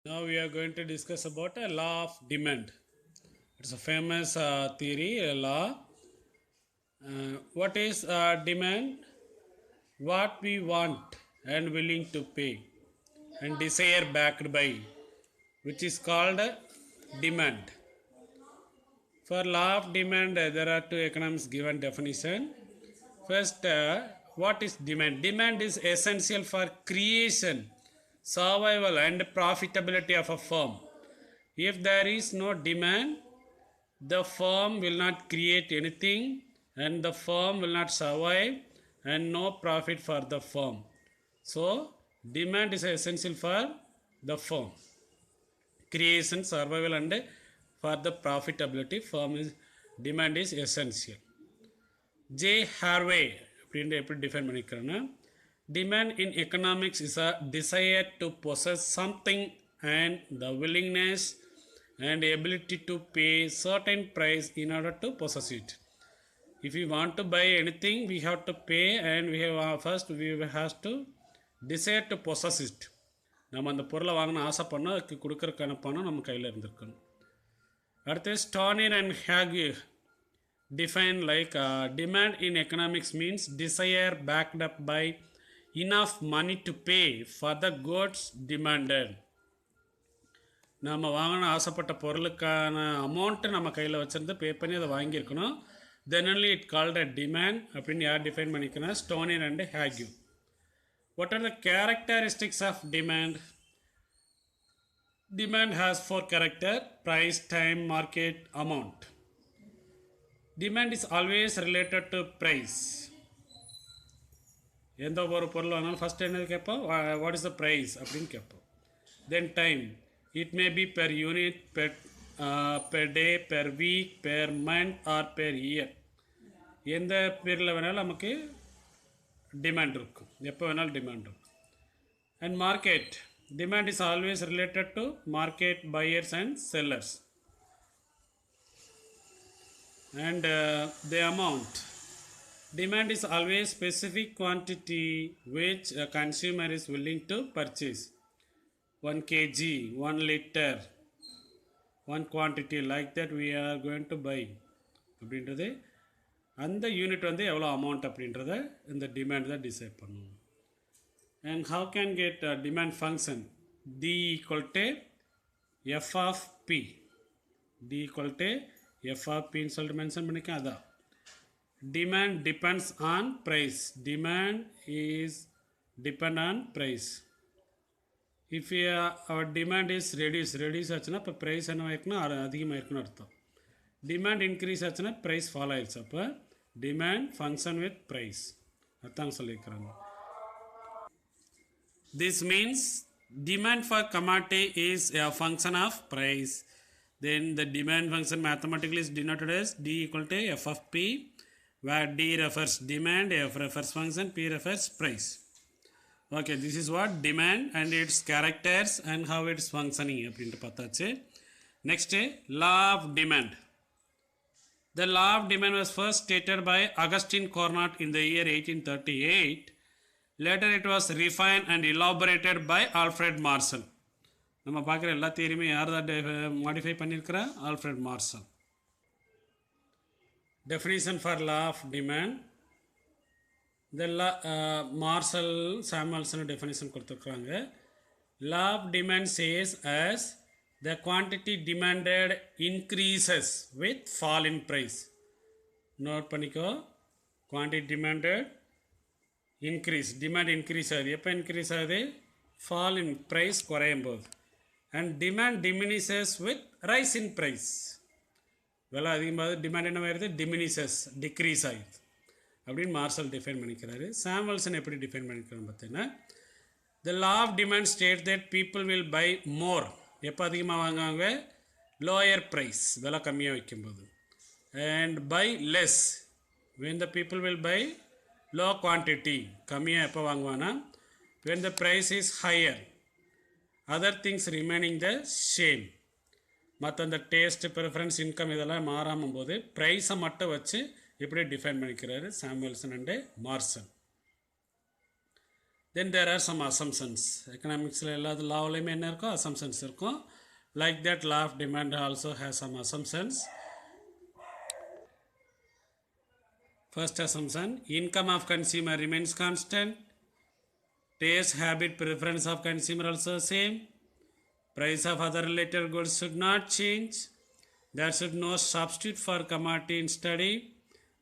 Now we are going to discuss about a law of demand. It's a famous theory, a law. What is demand? What we want and willing to pay and desire backed by, which is called demand. For law of demand, there are two economics given definition. First, what is demand? Demand is essential for creation, survival, and profitability of a firm. If there is no demand, the firm will not create anything and the firm will not survive and no profit for the firm. So, demand is essential for the firm. Creation, survival, and for the profitability, firm is demand is essential. J. Harvey அப்படின்னு எப்படி define பண்ணிக்கிறேன்னா demand in economics is a desire to possess something and the willingness and ability to pay certain price in order to possess it. If we want to buy anything, we have to pay and we have first we have to desire to possess it. நம்ம அந்த பொருளை வாங்கின ஆசைப்படணும், அதுக்கு கொடுக்குறக்கான பணம் நம்ம கையில் இருந்திருக்கணும். அடுத்து Stonier and Hague define like demand in economics means desire backed up by enough money to pay for the goods demanded. நம்ம வாங்கின ஆசைப்பட்ட பொருளுக்கான அமௌண்ட்டு நம்ம கையில் வச்சுருந்து பே பண்ணி அதை வாங்கியிருக்கணும். Then only it called a demand அப்படின்னு யார் டிஃபைன் பண்ணிக்கணும்? Stonier and Hague. What are the characteristics of demand? Demand has four character: price, time, market, amount. Demand is always related to price. எந்த ஒரு பொருள் வாங்கினாலும் ஃபஸ்ட் என்ன கேட்போம்? What is the price அப்படின்னு கேட்போம். தென் time, it may be per unit, per day, per week, per month or per year. எந்த பீரியடில் வேணாலும் நமக்கு டிமாண்ட் இருக்கும், எப்போ வேணாலும் டிமாண்ட் இருக்கும். And market, demand is always related to market, buyers and sellers. And the amount, demand is always specific quantity which a consumer is willing to purchase. 1 kg, 1 liter, one quantity like that we are going to buy அப்படின்றது அந்த unit வந்து எவ்வளோ amount அப்படின்றத இந்த demand தான் decide பண்ணுவோம். And how can get demand function? D equal to F of P. D equal to F of பின்னு சொல்லிட்டு மென்ஷன் பண்ணிக்க. அதான் demand depends on price. Demand is depend on price. If our demand is reduce ஆச்சுன்னா இப்போ price என்ன ஆயிருக்குன்னா அதிகமாக இருக்குன்னு அர்த்தம். டிமாண்ட் இன்க்ரீஸ் ஆச்சுன்னா ப்ரைஸ் ஃபாலோ ஆயிடுச்சு. அப்போ டிமாண்ட் ஃபங்க்ஷன் வித் ப்ரைஸ் அதான் சொல்லியிருக்கிறாங்க. This means demand for commodity is a function of price. Then the demand function mathematically is denoted as D equal to F of P, where D refers demand, F refers function, P refers price. Okay, this is what demand and its characters and how it's functioning அப்படின்ட்டு பார்த்தாச்சு. Next, law of demand. The law of demand was first stated by Augustine Carnot in the year 1838. Later it was refined and elaborated by Alfred Marshall. நம்ம பார்க்குற எல்லா தியரியுமே யார் தான் modify பண்ணியிருக்கிறா? Alfred Marshall. Definition for law of demand. இந்த law Marshall Samuelson definition கொடுத்துருக்குறாங்க. Law of demand says as the quantity demanded increases with fall in price. Note பண்ணிக்கோ, quantity demanded increase. Demand increase ஆகுது. எப்போ increase ஆகுது? Fall in price குறையும் போது. And demand diminishes with rise in price. விலை அதிகமாக demand என்ன ஆயிடுது? டிமினிசஸ், டிக்ரீஸ் ஆகிடுது அப்படின்னு மார்ஷல் டிஃபைன் பண்ணிக்கிறாரு. சாமுவல்சன் எப்படி டிஃபைன் பண்ணிக்கிறான்னு பார்த்தீங்கன்னா, the law of demand state that people will buy more. எப்போ அதிகமாக வாங்குவாங்க? லோயர் ப்ரைஸ், விலை கம்மியாக வைக்கும்போது. And buy less when the people will buy low quantity. கம்மியாக எப்போ வாங்குவானா? when the price is higher, other things remaining the same. மற்ற அந்த டேஸ்ட், ப்ரிஃபரன்ஸ், இன்கம் இதெல்லாம் மாறாமல் போது ப்ரைஸை மட்டும் வச்சு இப்படி டிஃபைன் பண்ணிக்கிறாரு Samuelson and Marshall. Then there are some assumptions. Economics எல்லா லாவிலையுமே என்ன இருக்கும், assumptions இருக்கும். Like that, law of demand also has some assumptions. First assumption, income of consumer remains constant. Taste, habit, preference of consumer also same. Price of other related goods should not change. There should no substitute for commodity in study.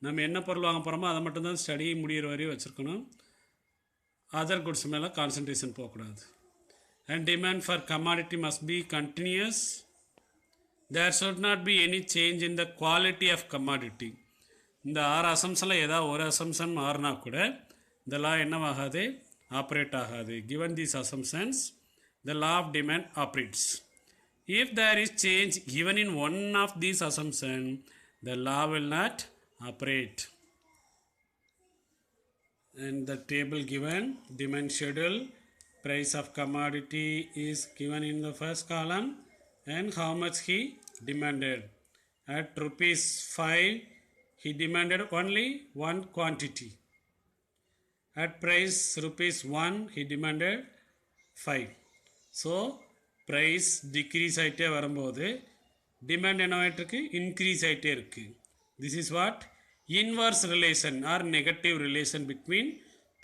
நம்ம என்ன பொருள் வாங்க போகிறோமோ அதை மட்டும்தான் study முடிகிற வரையும் வச்சுருக்கணும். அதர் குட்ஸ் மேலே கான்சன்ட்ரேஷன் போகக்கூடாது. And demand for commodity must be continuous. There should not be any change in the quality of commodity. இந்த 6 அசம்ஷனில் ஏதாவது ஒரு அசம்ஷன் மாறினா கூட இந்த லா என்னவாகாது, ஆப்ரேட் ஆகாது. Given these assumptions, the law of demand operates. If there is change given in one of these assumptions, the law will not operate. And the table given, demand schedule, price of commodity is given in the first column and how much he demanded. At rupees 5, he demanded only one quantity. At price rupees 1, he demanded 5. So, price decrease ஆகிட்டே வரும்போது demand என்னவாயிட்டு இருக்கு, increase ஆகிட்டே இருக்கு. This is what inverse relation or negative relation between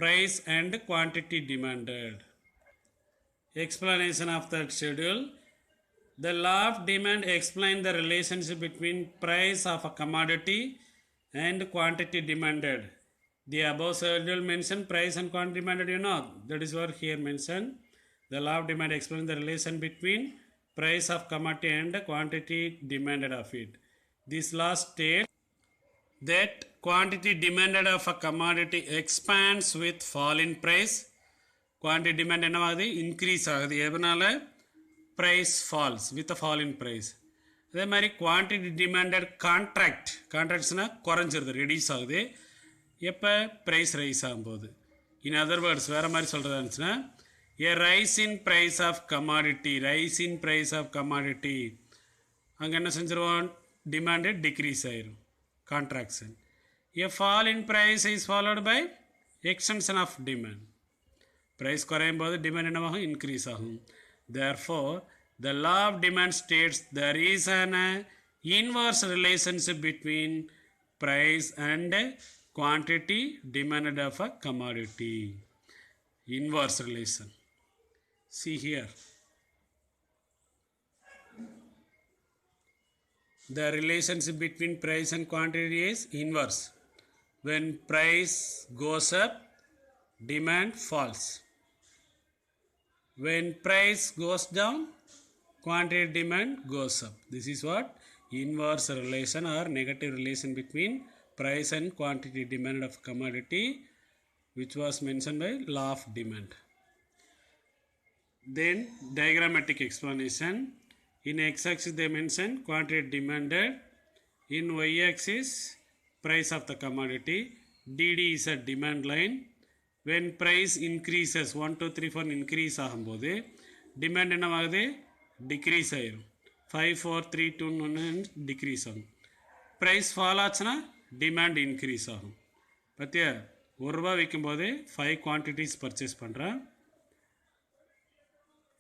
price and quantity demanded. Explanation of that schedule. The law of demand explains the relationship between price of a commodity and quantity demanded. The above schedule mentioned price and quantity demanded, you know, that is what here mentioned. The law of demand explains the relation between price of commodity and quantity demanded of it. This law states that quantity demanded of a commodity expands with fall in price. Quantity demand என்னவாகுது, increase ஆகுது. எதனால, price falls with a fall in price. அதே மாதிரி quantity demanded கான்ட்ராக்ட்ஸ்னால் குறைஞ்சிருது, reduce ஆகுது எப்போ, price rise ஆகும்போது. In other words வேறு மாதிரி சொல்கிறதா இருந்துச்சுன்னா, a rise in price of commodity, அங்கே என்ன செஞ்சிருவோம், டிமாண்டு டிக்ரீஸ் ஆயிரும், contraction. A fall in price is followed by extension of demand. Price குறையும் போது demand என்னவாகும், increase ஆகும். Therefore, the law of demand states there is an inverse relationship between price and quantity demanded of a commodity. Inverse relation. See here. The relationship between price and quantity is inverse. When price goes up, demand falls. When price goes down, quantity demand goes up. This is what inverse relation or negative relation between price and quantity demanded of commodity, which was mentioned by law of demand. Then diagrammatic explanation. In x-axis they mention quantity demanded. In y-axis price of the commodity. DD is a demand line. When price increases 1 2 3 4 increase ஆகும்போது demand என்னவாகுது, decrease ஆயிரும். 5 4 3 2 1 decrease ஆகும். price fall ஆச்சுன்னா demand increase ஆகும். பத்தியா, ₹1 விற்கும்போது 5 quantities purchase பண்ணுறேன்.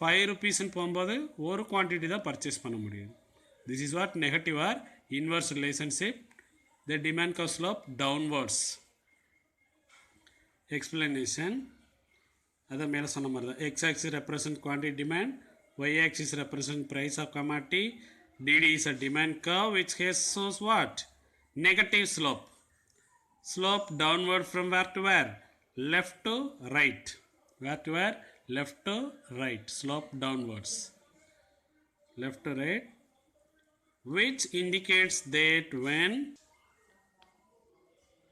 ₹5 போகும்போது ஒரு குவான்டிட்டி தான் பர்ச்சேஸ் பண்ண முடியும். This is what negative or inverse relationship. The demand curve slope downwards. Explanation அதை மேலே சொன்ன மாதிரி தான். X axis represent quantity demand, Y axis represent price of commodity, DD is a demand curve which has shows what? Negative slope. Slope downward from where to where? Left to right. Where to where? Left to right. Slope downwards. Left to right, which indicates that when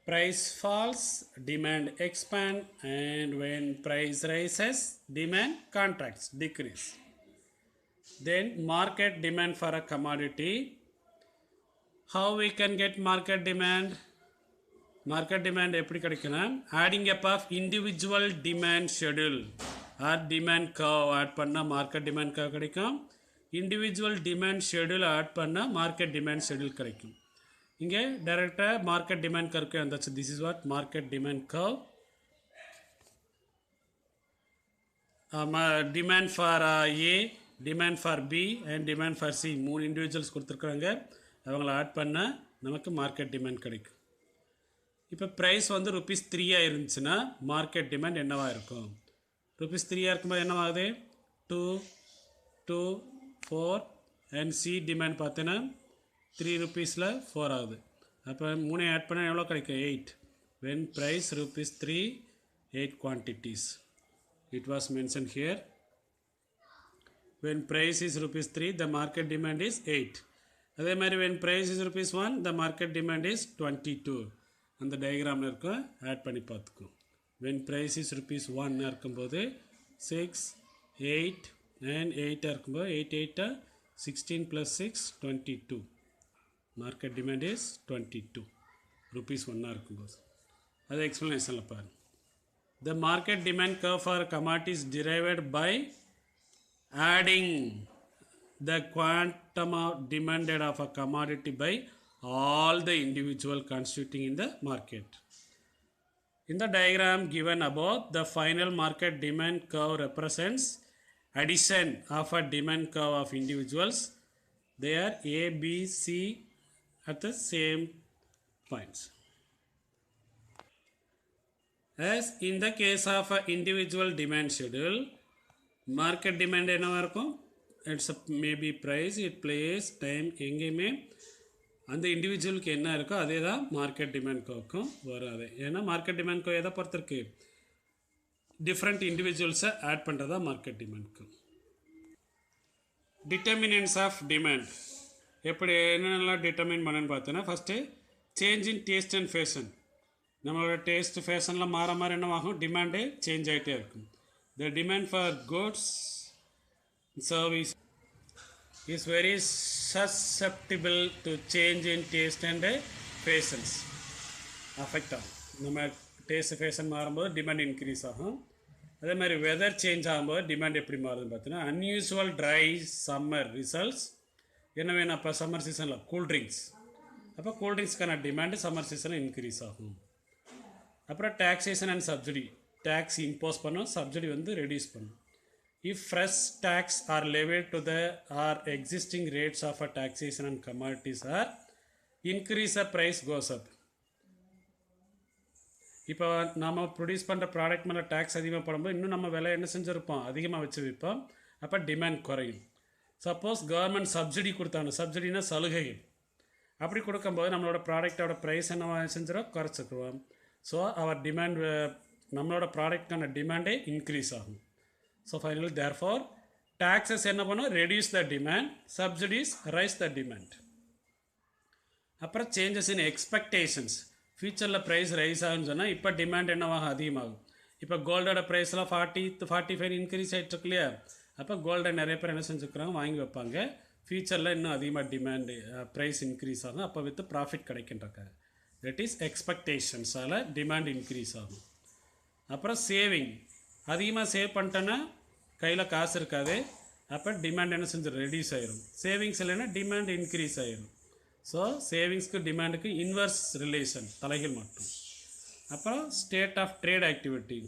price falls, demand expand, and when price rises, demand contracts, decrease. Then market demand for a commodity. How we can get market demand? Market demand எப்படி கிடைக்குன்னா, adding up of individual demand schedule or demand curve add பண்ணா market demand curve கிடைக்கும். individual demand schedule add பண்ணா market demand schedule கிடைக்கும். இங்கே டைரக்டாக market demand curve வந்தாச்சு. this is what market demand curve. Demand for A, demand for B and demand for C 3 individuals கொடுத்துருக்குறாங்க. அவங்கள add பண்ணால் நமக்கு மார்க்கெட் டிமாண்ட் கிடைக்கும். இப்போ ப்ரைஸ் வந்து ₹3 இருந்துச்சுன்னா மார்க்கெட் டிமாண்ட் என்னவாக இருக்கும்? ₹3 இருக்கும்போது என்னவாகுது? 2, 2, 4 அண்ட் சி டிமாண்ட் பார்த்தீங்கன்னா ₹3 4 ஆகுது. அப்போ 3 ஆட் பண்ணால் எவ்வளோ கிடைக்கும்? 8. when price ₹3, 8 quantities. It was mentioned here. When price is ₹3, the market demand is 8. அதே மாதிரி when price is ₹1, the market demand is 22. அந்த டயக்ராமில் இருக்கும், ஆட் பண்ணி பார்த்துக்கும். when price is ₹1 இருக்கும்போது 6, 8 and 8 இருக்கும்போது 8, 8, 16 plus 6, 22. market demand is 22. ₹1 இருக்கும்போது அது எக்ஸ்ப்ளனேஷனில் பாருங்கள். The market demand curve for commodities derived by adding the quantum of demanded of a commodity by all the individual constituting in the market. In the diagram given above, the final market demand curve represents addition of a demand curve of individuals. They are A, B, C at the same points. As in the case of an individual demand schedule, market demand என்னவா இருக்கும்? It's maybe price, it place, time, எங்கேயுமே அந்த இண்டிவிஜுவலுக்கு என்ன இருக்கோ அதே தான் market demand கோக்கும் வராது. ஏன்னா மார்க்கெட் டிமாண்ட் கோ எதை பொறுத்திருக்கு? டிஃப்ரெண்ட் இண்டிவிஜுவல்ஸை ஆட் பண்ணுறதா மார்க்கெட் டிமாண்ட்க்கு. டிட்டர்மினன்ட்ஸ் ஆஃப் டிமாண்ட் எப்படி என்னென்னலாம் டிட்டர்மின் பண்ணுன்னு பார்த்தோன்னா, first change in taste and fashion. நம்மளோட டேஸ்ட் ஃபேஷனில் மாற மாற என்னவாகும்? டிமாண்டு சேஞ்ச் ஆகிட்டே இருக்கும். த demand for goods service is very susceptible to change in taste and fashions. affect ஆகும். நம்ம டேஸ்ட் ஃபேஷன் மாறும்போது டிமாண்ட் இன்க்ரீஸ் ஆகும். அதே மாதிரி வெதர் சேஞ்ச் ஆகும்போது டிமாண்ட் எப்படி மாறுதுன்னு பார்த்தீங்கன்னா, அன்யூஸ்வல் ட்ரை சம்மர் ரிசல்ட்ஸ் என்ன வேணும்? அப்போ சம்மர் சீசனில் கூல்ட்ரிங்க்ஸ், அப்போ கூல்ட்ரிங்க்ஸ்க்கான டிமாண்டு சம்மர் சீசனில் இன்க்ரீஸ் ஆகும். அப்புறம் taxation and subsidy, tax impose பண்ணும், சப்சிடி வந்து ரெடியூஸ் பண்ணும். If fresh tax are levied to the or existing rates of a taxation on commodities are increase the price goes up. இப்போ நம்ம produce பண்ணுற product மேலே tax அதிகமாக போடும்போது இன்னும் நம்ம விலை என்ன செஞ்சுருப்போம்? அதிகமாக வச்சு விற்போம். அப்போ டிமாண்ட் குறையும். சப்போஸ் கவர்மெண்ட் சப்சிடி கொடுத்தாங்க, சப்சிடினா சலுகைகள், அப்படி கொடுக்கும்போது நம்மளோட ப்ராடக்டோட ப்ரைஸ் என்ன செஞ்சிடும்? குறைச்சிக்குவோம். ஸோ அவர் டிமாண்ட், நம்மளோட ப்ராடக்டான டிமாண்டே இன்க்ரீஸ் ஆகும். So finally, therefore, taxes என்ன பண்ணும்? reduce the demand, subsidies raise the demand. அப்புறம் changes in expectations, ஃபியூச்சரில் ப்ரைஸ் ரைஸ் ஆகுன்னு சொன்னால் இப்போ டிமாண்ட் என்னவாகும்? அதிகமாகும். இப்போ கோல்டோட ப்ரைஸ்லாம் 45 இன்க்ரீஸ் ஆகிட்டுருக்கு இல்லையா? அப்போ கோல்டை நிறைய பேர் என்ன செஞ்சுக்கிறாங்க? வாங்கி வைப்பாங்க. ஃபியூச்சரில் இன்னும் அதிகமாக டிமாண்டு ப்ரைஸ் இன்க்ரீஸ் ஆகும். அப்போ வித்து ப்ராஃபிட் கிடைக்கின்றக்காக, தட் இஸ் எக்ஸ்பெக்டேஷன்ஸால் டிமாண்ட் இன்க்ரீஸ் ஆகும். அப்புறம் சேவிங், அதிகமாக சேவ் பண்ணிட்டோன்னா கையில் காசு இருக்காது. அப்போ டிமாண்ட் என்ன செஞ்சு ரெடியூஸ் ஆகிரும். சேவிங்ஸ் இல்லைன்னா டிமாண்ட் இன்க்ரீஸ் ஆகிரும். ஸோ சேவிங்ஸ்க்கு டிமாண்டுக்கு இன்வர்ஸ் ரிலேஷன், தலைகள் மட்டும். அப்புறம் state of trade activity,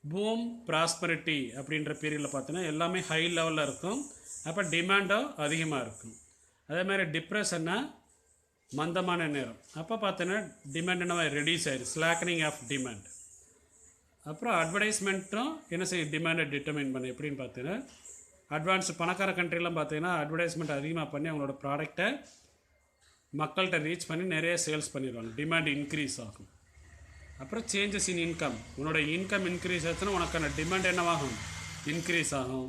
boom prosperity அப்படின்ற பீரியடில் பார்த்தோன்னா எல்லாமே ஹை லெவலில் இருக்கும். அப்போ டிமாண்டும் அதிகமாக இருக்கும். அதே மாதிரி டிப்ரெஷன்னா மந்தமான நேரம், அப்போ பார்த்தோன்னா டிமாண்ட் என்னவா ரெடியூஸ் ஆகிடும், ஸ்லாக்கனிங் ஆஃப் டிமாண்ட். அப்புறம் அட்வர்டைஸ்மெண்ட்டும் என்ன செய்யும்? டிமாண்டை டிட்டர்மைன் பண்ண. எப்படின்னு பார்த்தீங்கன்னா, அட்வான்ஸ் பணக்கார கண்ட்ரிலாம் பார்த்தீங்கன்னா அட்வர்டைஸ்மெண்ட் அதிகமாக பண்ணி அவங்களோட ப்ராடக்டை மக்கள்கிட்ட ரீச் பண்ணி நிறைய சேல்ஸ் பண்ணிடுவாங்க. டிமாண்ட் இன்க்ரீஸ் ஆகும். அப்புறம் சேஞ்சஸ் இன் இன்கம், உன்னோட இன்கம் இன்க்ரீஸ் ஆச்சுன்னா உனக்கான டிமாண்ட் என்னவாகும்? இன்க்ரீஸ் ஆகும்.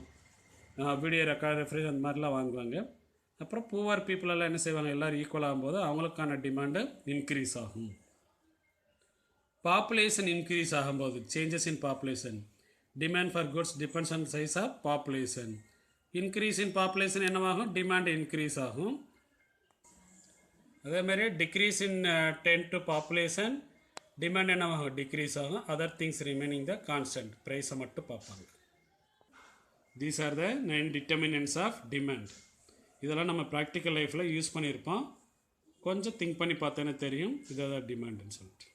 வீடியோ ரெக்கார்ட், ரெஃப்ரிஜ் அந்த மாதிரிலாம் வாங்குவாங்க. அப்புறம் புவர் பீப்புளெல்லாம் என்ன செய்வாங்க? எல்லோரும் ஈக்குவல் ஆகும்போது அவங்களுக்கான டிமாண்டு இன்க்ரீஸ் ஆகும். பாப்புலேஷன் இன்க்ரீஸ் ஆகும்போது, changes in population, demand for goods depends on size of population. Increase in population என்னவாகும்? டிமாண்ட் இன்க்ரீஸ் ஆகும். அதேமாதிரி decrease in tend to population, demand என்னவாகும்? டிக்ரீஸ் ஆகும். Other things remaining the constant, ப்ரைஸை மட்டும் பார்ப்பாங்க. These are the 9 determinants of demand. இதெல்லாம் நம்ம ப்ராக்டிக்கல் லைஃப்பில் யூஸ் பண்ணியிருப்போம். கொஞ்சம் திங்க் பண்ணி பார்த்தோன்னே தெரியும் இதை தான் டிமாண்டுன்னு சொல்லிட்டு.